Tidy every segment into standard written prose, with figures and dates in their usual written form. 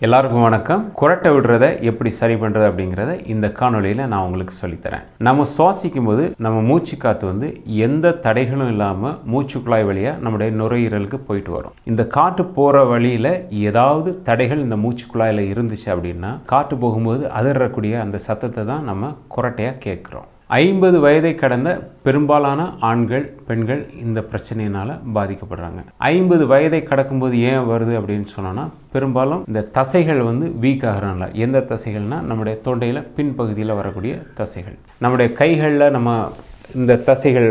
எல்லாருக்கும் வணக்கம். குரட்டை விடுறதை எப்படி சரி பண்ணுறது அப்படிங்கிறத இந்த காணொலியில் நான் உங்களுக்கு சொல்லித்தரேன். நம்ம சுவாசிக்கும் போது நம்ம மூச்சு காற்று வந்து எந்த தடைகளும் இல்லாமல் மூச்சு குழாய் வழியாக நம்முடைய நுரையீரலுக்கு போயிட்டு வரும். இந்த காற்று போகிற வழியில் ஏதாவது தடைகள் இந்த மூச்சு குழாயில் இருந்துச்சு அப்படின்னா காற்று போகும்போது அதிரக்கூடிய அந்த சத்தத்தை தான் நம்ம குரட்டையாக கேட்குறோம். 50 வயதை கடந்த பெரும்பாலான ஆண்கள் பெண்கள் இந்த பிரச்சனையினால் பாதிக்கப்படுறாங்க. 50 வயதை கடக்கும்போது ஏன் வருது அப்படின்னு சொன்னோன்னா, பெரும்பாலும் இந்த தசைகள் வந்து வீக் ஆகிறனால. எந்த தசைகள்னால் நம்முடைய தொண்டையில் பின்பகுதியில் வரக்கூடிய தசைகள். நம்முடைய கைகளில் நம்ம இந்த தசைகள்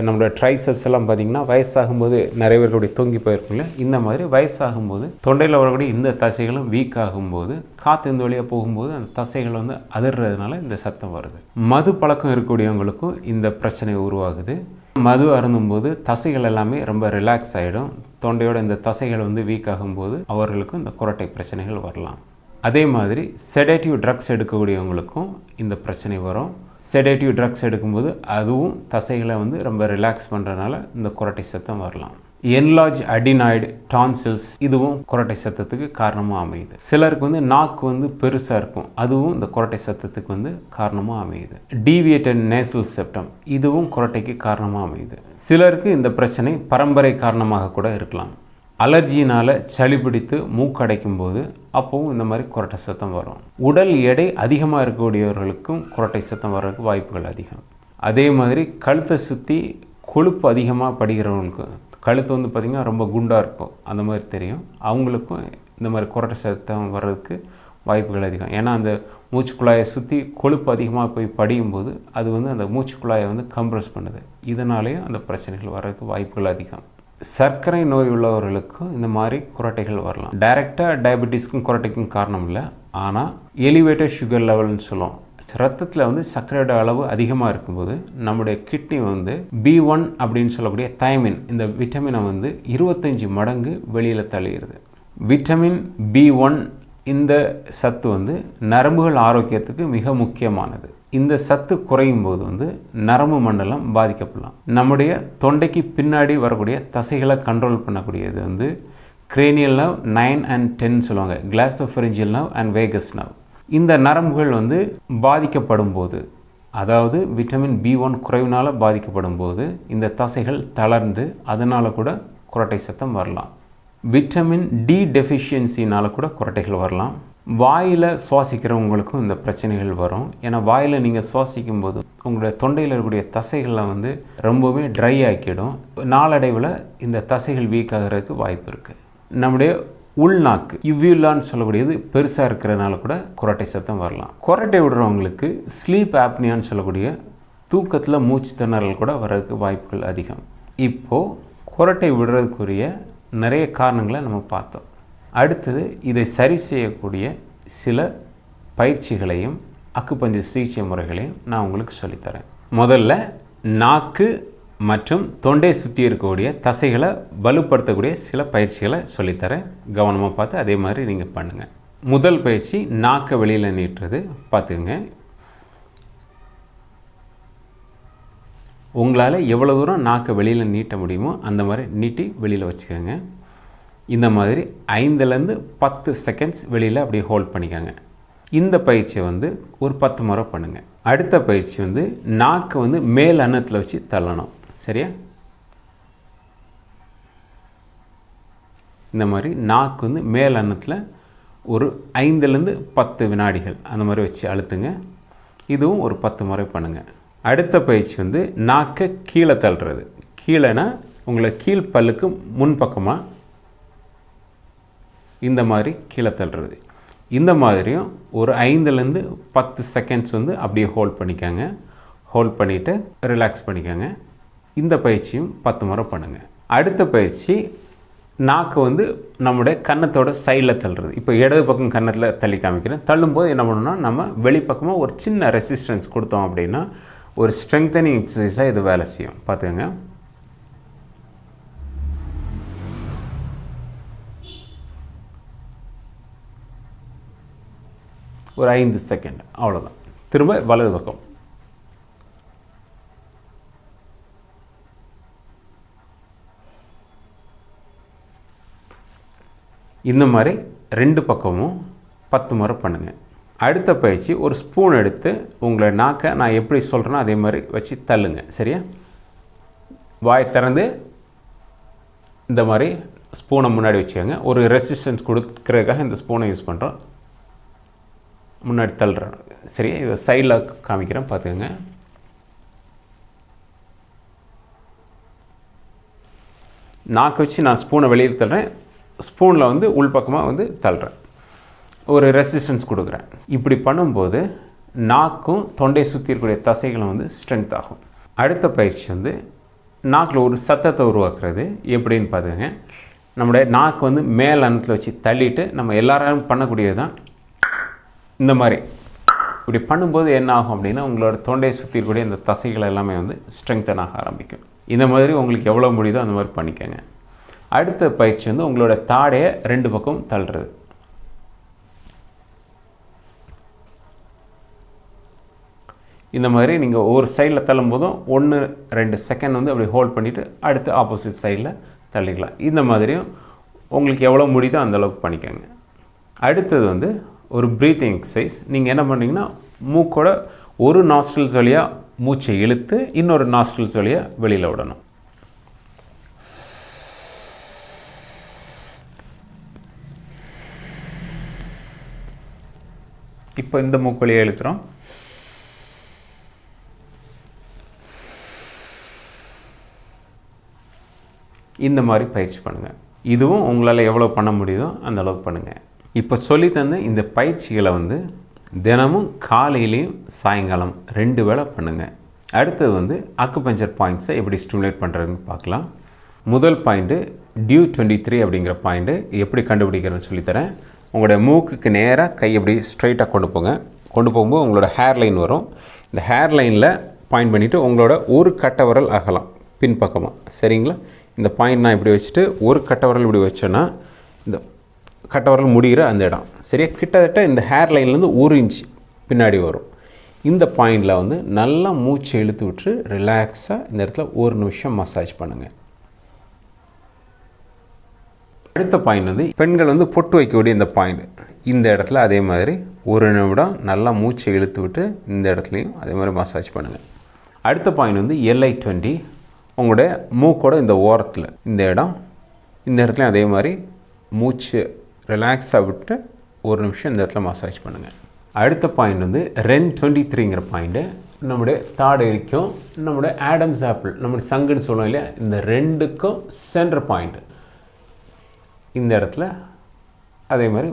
நம்மளுடைய ட்ரைசெப்ஸ் எல்லாம் பார்த்திங்கன்னா வயசாகும்போது நிறைய பேருடைய தொங்கி போயிருக்கும்ல, இந்த மாதிரி வயசாகும்போது தொண்டையில் வரக்கூடிய இந்த தசைகளும் வீக் ஆகும்போது காற்று இந்த வழியாக போகும்போது அந்த தசைகள் வந்து அதிர்றதுனால இந்த சத்தம் வருது. மது பழக்கம் இருக்கக்கூடியவங்களுக்கும் இந்த பிரச்சனை உருவாகுது. மது அருந்தும்போது தசைகள் எல்லாமே ரொம்ப ரிலாக்ஸ் ஆகிடும். தொண்டையோட இந்த தசைகள் வந்து வீக் ஆகும்போது அவர்களுக்கும் இந்த குரட்டை பிரச்சனைகள் வரலாம். அதே மாதிரி செடேட்டிவ் ட்ரக்ஸ் எடுக்கக்கூடியவங்களுக்கும் இந்த பிரச்சனை வரும். செடேட்டிவ் ட்ரக்ஸ் எடுக்கும்போது அதுவும் தசைகளை வந்து ரொம்ப ரிலாக்ஸ் பண்ணுறதுனால இந்த குரட்டை சத்தம் வரலாம். என்லார்ஜ் அடினாய்டு டான்சில்ஸ் இதுவும் குரட்டை சத்தத்துக்கு காரணமாக அமையுது. சிலருக்கு வந்து நாக்கு வந்து பெருசாக இருக்கும், அதுவும் இந்த குரட்டை சத்தத்துக்கு வந்து காரணமாக அமையுது. டீவியேட்டட் நேசல் செப்டம் இதுவும் குரட்டைக்கு காரணமாக அமையுது. சிலருக்கு இந்த பிரச்சனை பரம்பரை காரணமாக கூட இருக்கலாம். அலர்ஜினால் சளி பிடித்து மூக்கடைக்கும் போது அப்போவும் இந்த மாதிரி குரட்டை சத்தம் வரும். உடல் எடை அதிகமாக இருக்கக்கூடியவர்களுக்கும் குரட்டை சத்தம் வர்றதுக்கு வாய்ப்புகள் அதிகம். அதே மாதிரி கழுத்தை சுற்றி கொழுப்பு அதிகமாக படிக்கிறவங்களுக்கு, கழுத்து வந்து பார்த்திங்கன்னா ரொம்ப குண்டாக இருக்கும், அந்த மாதிரி தெரியும், அவங்களுக்கும் இந்த மாதிரி குரட்டை சத்தம் வர்றதுக்கு வாய்ப்புகள் அதிகம். ஏன்னா அந்த மூச்சு குழாயை சுற்றி கொழுப்பு அதிகமாக போய் படியும் போது அது வந்து அந்த மூச்சு குழாயை வந்து கம்ப்ரஸ் பண்ணுது. இதனாலேயும் அந்த பிரச்சனைகள் வர்றதுக்கு வாய்ப்புகள் அதிகம். சர்க்கரை நோய் உள்ளவர்களுக்கும் இந்த மாதிரி குரட்டைகள் வரலாம். டைரெக்டாக டயபெட்டிஸ்க்கும் குரட்டைக்கும் காரணம் இல்லை, ஆனால் எலிவேட்டட் சுகர் லெவல்னு சொல்லுவோம். ரத்தத்தில் வந்து சர்க்கரையோட அளவு அதிகமாக இருக்கும்போது நம்முடைய கிட்னி வந்து B1 அப்படின்னு சொல்லக்கூடிய தைமின், இந்த விட்டமினை வந்து 25 மடங்கு வெளியில் தள்ளிடுது. விட்டமின் B1 இந்த சத்து வந்து நரம்புகள் ஆரோக்கியத்துக்கு மிக முக்கியமானது. இந்த சத்து குறையும் போது வந்து நரம்பு மண்டலம் பாதிக்கப்படலாம். நம்முடைய தொண்டைக்கு பின்னாடி வரக்கூடிய தசைகளை கண்ட்ரோல் பண்ணக்கூடியது வந்து கிரேனியல் நர்வ் 9 and 10 சொல்லுவாங்க, கிளாசோஃபரிஞ்சியல் நர்வ் அண்ட் வேகஸ் நர்வ். இந்த நரம்புகள் வந்து பாதிக்கப்படும் போது, அதாவது விட்டமின் B1 குறைவினால் பாதிக்கப்படும் போது இந்த தசைகள் தளர்ந்து அதனால் கூட குரட்டை சத்தம் வரலாம். விட்டமின் D டெஃபிஷியன்சினால் கூட குரட்டைகள் வரலாம். வாயில் சுவாசிக்கிறவங்களுக்கும் இந்த பிரச்சனைகள் வரும். ஏன்னா வாயில் நீங்கள் சுவாசிக்கும் போது உங்களுடைய தொண்டையில் இருக்கக்கூடிய தசைகளை வந்து ரொம்பவே ட்ரை ஆக்கிடும். நாளடைவில் இந்த தசைகள் வீக் ஆகிறதுக்கு வாய்ப்பு இருக்குது. நம்முடைய உள்நாக்கு இவ்யூலான்னு சொல்லக்கூடியது பெருசாக இருக்கிறதுனால கூட குரட்டை சத்தம் வரலாம். குரட்டை விடுறவங்களுக்கு ஸ்லீப் ஆப்னியான்னு சொல்லக்கூடிய தூக்கத்தில் மூச்சு திணறல் கூட வர்றதுக்கு வாய்ப்புகள் அதிகம். இப்போது குரட்டை விடுறதுக்குரிய நிறைய காரணங்களை நம்ம பார்த்தோம். அடுத்தது இதை சரி செய்யக்கூடிய சில பயிற்சிகளையும் அக்குபஞ்சர் சிகிச்சை முறைகளையும் நான் உங்களுக்கு சொல்லித்தரேன். முதல்ல நாக்கு மற்றும் தொண்டை சுற்றி இருக்கக்கூடிய தசைகளை வலுப்படுத்தக்கூடிய சில பயிற்சிகளை சொல்லித்தரேன். கவனமாக பார்த்து அதே மாதிரி நீங்கள் பண்ணுங்கள். முதல் பயிற்சி நாக்கை வெளியில் நீட்டுறது. பார்த்துங்க, உங்களால் எவ்வளோ தூரம் நாக்கை வெளியில் நீட்ட முடியுமோ அந்த மாதிரி நீட்டி வெளியில் வச்சுக்கோங்க. இந்த மாதிரி 5லேருந்து 10 செகண்ட்ஸ் வெளியில் அப்படியே ஹோல்ட் பண்ணிக்கோங்க. இந்த பயிற்சியை வந்து ஒரு 10 முறை பண்ணுங்கள். அடுத்த பயிற்சி வந்து நாக்கை வந்து மேல் அன்னத்தில் வச்சு தள்ளணும். சரியா? இந்த மாதிரி நாக்கு வந்து மேல் அன்னத்தில் ஒரு 5லேருந்து 10 வினாடிகள் அந்த மாதிரி வச்சு அழுத்துங்க. இதுவும் ஒரு 10 முறை பண்ணுங்கள். அடுத்த பயிற்சி வந்து நாக்கை கீழே தள்ளுறது. கீழேனா உங்களை கீழ் பல்லுக்கு முன்பக்கமாக இந்த மாதிரி கீழே தள்ளுறது. இந்த மாதிரியும் ஒரு 5லேருந்து 10 செகண்ட்ஸ் வந்து அப்படியே ஹோல்ட் பண்ணிக்கோங்க. ஹோல்ட் பண்ணிவிட்டு ரிலாக்ஸ் பண்ணிக்கோங்க. இந்த பயிற்சியும் 10 முறை பண்ணுங்கள். அடுத்த பயிற்சி நாக்கு வந்து நம்முடைய கன்னத்தோட சைடில் தள்ளுறது. இப்போ இடது பக்கம் கன்னத்தில் தள்ளி காமிக்கிறேன். தள்ளும்போது என்ன பண்ணணும்னா நம்ம வெளிப்பக்கமாக ஒரு சின்ன ரெசிஸ்டன்ஸ் கொடுத்தோம் அப்படின்னா ஒரு ஸ்ட்ரெங்தனிங் எக்ஸசைஸாக இது வேலை செய்யும். பார்த்துக்கோங்க. ஒரு 5 செகண்ட், அவ்வளோதான். திரும்ப வலது பக்கம். இந்த மாதிரி 2 பக்கமும் 10 முறை பண்ணுங்கள். அடுத்த பயிற்சி, ஒரு ஸ்பூன் எடுத்து உங்களை நாக்கை நான் எப்படி சொல்கிறேனோ அதே மாதிரி வச்சு தள்ளுங்க. சரியா? வாய் திறந்து இந்த மாதிரி ஸ்பூனை முன்னாடி வச்சுக்கோங்க. ஒரு ரெசிஸ்டன்ஸ் கொடுக்குறதுக்காக இந்த ஸ்பூனை யூஸ் பண்ணுறோம். முன்னாடி தள்ளுறேன். சரியா? இதை சைடில் காமிக்கிறேன், பார்த்துக்கோங்க. நாக்கு வச்சு நான் ஸ்பூனை வெளியில் தள்ளுறேன், ஸ்பூனில் வந்து உள்பக்கமாக வந்து தள்ளுறேன், ஒரு ரெசிஸ்டன்ஸ் கொடுக்குறேன். இப்படி பண்ணும்போது நாக்கும் தொண்டை சுற்றி இருக்கக்கூடிய தசைகளும் வந்து ஸ்ட்ரென்த் ஆகும். அடுத்த பயிற்சி வந்து நாக்கில் ஒரு சத்தத்தை உருவாக்குறது. எப்படின்னு பார்த்துக்கங்க. நம்முடைய நாக்கு வந்து மேல் அன்னத்தில் வச்சு தள்ளிட்டு நம்ம எல்லாரும் பண்ணக்கூடியது தான் இந்த மாதிரி. இப்படி பண்ணும்போது என்ன ஆகும் அப்படின்னா, உங்களோட தொண்டையை சுற்றி இருக்கக்கூடிய இந்த தசைகள் எல்லாமே வந்து ஸ்ட்ரெங்தன் ஆக ஆரம்பிக்கும். இந்த மாதிரி உங்களுக்கு எவ்வளோ முடியுதோ அந்த மாதிரி பண்ணிக்கோங்க. அடுத்த பயிற்சி வந்து உங்களோட தாடையை 2 பக்கம் தள்ளுறது. இந்த மாதிரி நீங்கள் ஒவ்வொரு சைடில் தள்ளும் போதும் 1-2 செகண்ட் வந்து அப்படி ஹோல்ட் பண்ணிவிட்டு அடுத்து ஆப்போசிட் சைடில் தள்ளிக்கலாம். இந்த மாதிரியும் உங்களுக்கு எவ்வளோ முடியுதோ அந்தளவுக்கு பண்ணிக்கோங்க. அடுத்தது வந்து ஒரு ப்ரீத்திங் எக்ஸசைஸ். நீங்கள் என்ன பண்ணிங்கன்னா, மூக்கோட ஒரு நாஸ்ட்ரில்ஸ் வழியாக மூச்சை இழுத்து இன்னொரு நாஸ்ட்ரில்ஸ் வழியாக வெளியில் விடணும். இப்போ இந்த மூக்கு வழியாக இழுத்துறோம். இந்த மாதிரி பயிற்சி பண்ணுங்கள். இதுவும் உங்களால் எவ்வளோ பண்ண முடியுதோ அந்த அளவுக்கு பண்ணுங்கள். இப்போ சொல்லி தந்த இந்த பயிற்சிகளை வந்து தினமும் காலையிலையும் சாயங்காலம் 2 வேளை பண்ணுங்கள். அடுத்தது வந்து அக்குபஞ்சர் பாயிண்ட்ஸை எப்படி ஸ்டிமுலேட் பண்ணுறதுன்னு பார்க்கலாம். முதல் பாயிண்ட்டு டியூ 23 அப்படிங்கிற பாயிண்ட்டு எப்படி கண்டுபிடிக்கிறதுன்னு சொல்லித்தரேன். உங்களுடைய மூக்குக்கு நேராக கை எப்படி ஸ்ட்ரைட்டாக கொண்டு போகும்போது உங்களோட ஹேர் லைன் வரும். இந்த ஹேர் லைனில் பாயிண்ட் பண்ணிவிட்டு உங்களோட ஒரு கட்டை விரல் அகலாம் பின்பக்கமாக. சரிங்களா? இந்த பாயிண்ட் நான் இப்படி வச்சுட்டு ஒரு கட்டை விரல் இப்படி வச்சேன்னா இந்த கட்டை விரல் முடிகிற அந்த இடம் சரியா கிட்டத்தட்ட இந்த ஹேர் லைன்லேருந்து 1 இன்ச் பின்னாடி வரும். இந்த பாயிண்டில் வந்து நல்லா மூச்சை இழுத்து விட்டு ரிலாக்ஸாக இந்த இடத்துல 1 நிமிஷம் மசாஜ் பண்ணுங்கள். அடுத்த பாயிண்ட் வந்து பெண்கள் வந்து பொட்டு வைக்கக்கூடிய இந்த பாயிண்ட், இந்த இடத்துல அதே மாதிரி 1 நிமிடம் நல்லா மூச்சை இழுத்து விட்டு இந்த இடத்துலையும் அதே மாதிரி மசாஜ் பண்ணுங்கள். அடுத்த பாயிண்ட் வந்து LI 20, உங்களுடைய மூக்கோட இந்த ஓரத்தில் இந்த இடம், இந்த இடத்துலையும் அதே மாதிரி மூச்சு ரிலாக்ஸாக விட்டு 1 நிமிஷம் இந்த இடத்துல மசாஜ் பண்ணுங்கள். அடுத்த பாயிண்ட் வந்து REN 23ங்கிற பாயிண்ட்டு, நம்முடைய தாடைக்கும் நம்முடைய ஆடம்ஸ் ஆப்பிள் நம்முடைய சங்குன்னு சொல்லுவோம் இல்லையா, இந்த 2க்கும் சென்டர் பாயிண்ட்டு இந்த இடத்துல அதே மாதிரி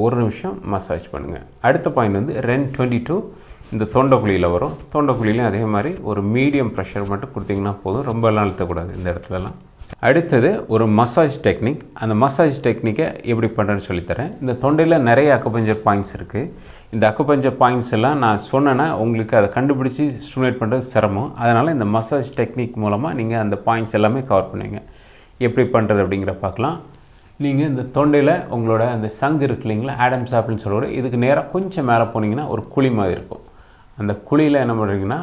ஒரு நிமிஷம் மசாஜ் பண்ணுங்கள். அடுத்த பாயிண்ட் வந்து REN 22, இந்த தொண்டைக்குழியில் வரும். தொண்டைக்குழியிலையும் அதே மாதிரி ஒரு மீடியம் ப்ரெஷர் மட்டும் கொடுத்திங்கன்னா போதும், ரொம்பலாம் அழுத்தக்கூடாது இந்த இடத்துலலாம். அடுத்தது ஒரு மசாஜ் டெக்னிக். அந்த மசாஜ் டெக்னிக்கை எப்படி பண்ணுறேன்னு சொல்லித்தரேன். இந்த தொண்டையில் நிறைய அக்குபஞ்சர் பாயிண்ட்ஸ் இருக்குது. இந்த அக்குபஞ்சர் பாயிண்ட்ஸ் எல்லாம் நான் சொன்னேன்னா உங்களுக்கு அதை கண்டுபிடிச்சி ஸ்டிமுலேட் பண்ணுறது சிரமம். அதனால் இந்த மசாஜ் டெக்னிக் மூலமாக நீங்கள் அந்த பாயிண்ட்ஸ் எல்லாமே கவர் பண்ணுவீங்க. எப்படி பண்ணுறது அப்படிங்கிற பார்க்கலாம். நீங்கள் இந்த தொண்டையில் உங்களோட அந்த சங்கு இருக்கு இல்லைங்களா, ஆடம்ஸ் ஆப்பிள்னு சொல்லுவோட, இதுக்கு நேராக கொஞ்சம் மேலே போனீங்கன்னா ஒரு குழி மாதிரி இருக்கும். அந்த குழியில் என்ன பண்ணுறீங்கன்னா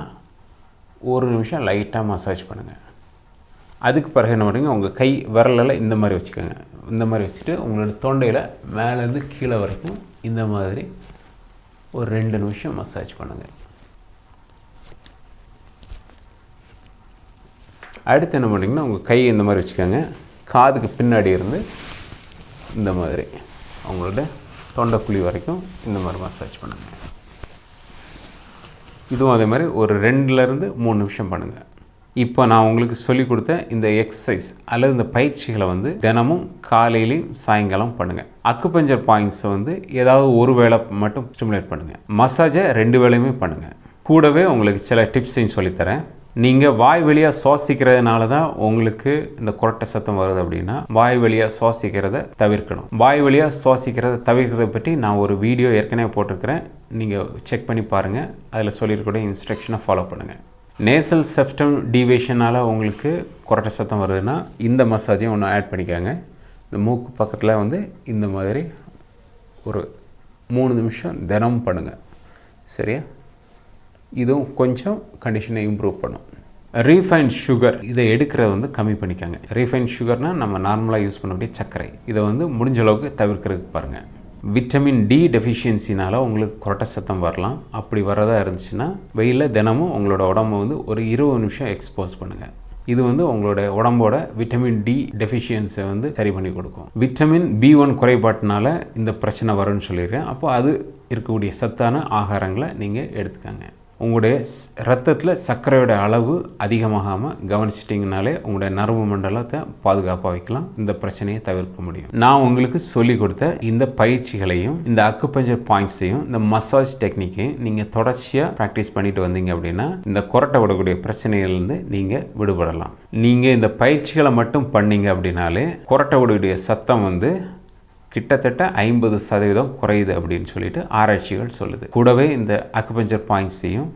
1 நிமிஷம் லைட்டாக மசாஜ் பண்ணுங்கள். அதுக்கு பிறகு என்ன பண்ணுறீங்க, உங்கள் கை விரலில் இந்த மாதிரி வச்சுக்கோங்க. இந்த மாதிரி வச்சுட்டு உங்களோட தொண்டையில் மேலேருந்து கீழே வரைக்கும் இந்த மாதிரி ஒரு 2 நிமிஷம் மசாஜ் பண்ணுங்கள். அடுத்து என்ன பண்ணுறீங்கன்னா, உங்கள் கையை இந்த மாதிரி வச்சுக்கோங்க. காதுக்கு பின்னாடி இருந்து இந்த மாதிரி அவங்களோட தொண்டைக்குழி வரைக்கும் இந்த மாதிரி மசாஜ் பண்ணுங்கள். இதுவும் அதே மாதிரி ஒரு 2லேருந்து 3 நிமிஷம் பண்ணுங்கள். இப்போ நான் உங்களுக்கு சொல்லிக் கொடுத்த இந்த எக்ஸசைஸ் அல்லது இந்த பயிற்சிகளை வந்து தினமும் காலையிலையும் சாயங்காலம் பண்ணுங்கள். அக்குபஞ்சர் பாயிண்ட்ஸை வந்து ஏதாவது ஒரு வேளை மட்டும் ஸ்டிமுலேட் பண்ணுங்கள். மசாஜை 2 வேளையுமே பண்ணுங்கள். கூடவே உங்களுக்கு சில டிப்ஸையும் சொல்லித்தரேன். நீங்கள் வாய் வழியாக சுவாசிக்கிறதுனால தான் உங்களுக்கு இந்த குரட்டை சத்தம் வருது அப்படின்னா, வாய் வழியாக சுவாசிக்கிறத தவிர்க்கணும். வாய் வழியாக சுவாசிக்கிறத தவிர்க்கிறத பற்றி நான் ஒரு வீடியோ ஏற்கனவே போட்டிருக்கிறேன், நீங்கள் செக் பண்ணி பாருங்கள். அதில் சொல்லியிருக்கிற இன்ஸ்ட்ரக்ஷனை ஃபாலோ பண்ணுங்கள். நேசல் செப்டம் டீவேஷனால் உங்களுக்கு குரட்டை சத்தம் வருதுன்னா இந்த மசாஜையும் ஒன்று ஆட் பண்ணிக்காங்க. இந்த மூக்கு பக்கத்தில் வந்து இந்த மாதிரி ஒரு 3 நிமிஷம் தினமும் பண்ணுங்கள். சரியா? இதுவும் கொஞ்சம் கண்டிஷனை இம்ப்ரூவ் பண்ணும். ரீஃபைண்ட் சுகர் இதை எடுக்கிறத வந்து கம்மி பண்ணிக்காங்க. ரீஃபைண்ட் சுகர்னால் நம்ம நார்மலாக யூஸ் பண்ணக்கூடிய சர்க்கரை, இதை வந்து முடிஞ்ச அளவுக்கு தவிர்க்கிறதுக்கு பாருங்கள். விட்டமின் டி டெஃபிஷியன்சினால் உங்களுக்கு கொரட்டை சத்தம் வரலாம். அப்படி வரதா இருந்துச்சுன்னா வெயிலில் தினமும் உங்களோட உடம்பை வந்து ஒரு 20 நிமிஷம் எக்ஸ்போஸ் பண்ணுங்கள். இது வந்து உங்களோட உடம்போட விட்டமின் டி டெஃபிஷியன்ஸை வந்து சரி பண்ணி கொடுக்கும். விட்டமின் B1 குறைபாட்டினால இந்த பிரச்சனை வரும்னு சொல்லியிருக்கேன். அப்போ அது இருக்கக்கூடிய சத்தான ஆகாரங்களை நீங்கள் எடுத்துக்கங்க. உங்களுடைய ரத்தத்தில் சர்க்கரையோட அளவு அதிகமாகாமல் கவனிச்சிட்டிங்கனாலே உங்களுடைய நரம்பு மண்டலத்தை பாதுகாப்பாக வைக்கலாம். இந்த பிரச்சனையை தவிர்க்க முடியும். நான் உங்களுக்கு சொல்லிக் கொடுத்த இந்த பயிற்சிகளையும் இந்த அக்குபஞ்சர் பாயிண்ட்ஸையும் இந்த மசாஜ் டெக்னிக்கையும் நீங்கள் தொடர்ச்சியாக ப்ராக்டிஸ் பண்ணிட்டு வந்தீங்க அப்படின்னா இந்த கொரட்டை விடக்கூடிய பிரச்சனைகள்லேருந்து நீங்கள் விடுபடலாம். நீங்கள் இந்த பயிற்சிகளை மட்டும் பண்ணீங்க அப்படின்னாலே கொரட்டை விடக்கூடிய சத்தம் வந்து கிட்டத்தட்ட 50% குறையுது அப்படின்னு சொல்லிட்டு ஆராய்ச்சிகள் சொல்லுது. கூடவே இந்த அக்குபஞ்சர் பாயிண்ட்ஸையும்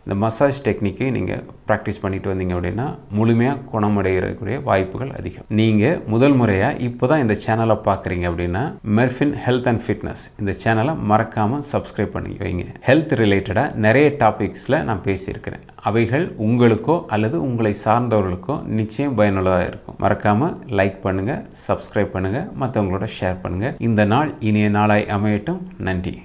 இந்த மசாஜ் டெக்னிக்கை நீங்கள் ப்ராக்டிஸ் பண்ணிட்டு வந்தீங்க அப்படின்னா முழுமையாக குணமடைகிறக்கூடிய வாய்ப்புகள் அதிகம். நீங்கள் முதல் முறையாக இப்போ தான் இந்த சேனலை பார்க்குறீங்க அப்படின்னா மெர்ஃபின் ஹெல்த் அண்ட் ஃபிட்னஸ் இந்த சேனலை மறக்காமல் சப்ஸ்கிரைப் பண்ணி வைங்க. ஹெல்த் ரிலேட்டடாக நிறைய டாபிக்ஸில் நான் பேசியிருக்கிறேன். அவைகள் உங்களுக்கோ அல்லது உங்களை சார்ந்தவர்களுக்கோ நிச்சயம் பயனுள்ளதாக இருக்கும். மறக்காமல் லைக் பண்ணுங்கள், சப்ஸ்கிரைப் பண்ணுங்கள், மற்றவங்களோட ஷேர் பண்ணுங்கள். இந்த நாள் இனிய நாளாய் அமையட்டும். நன்றி.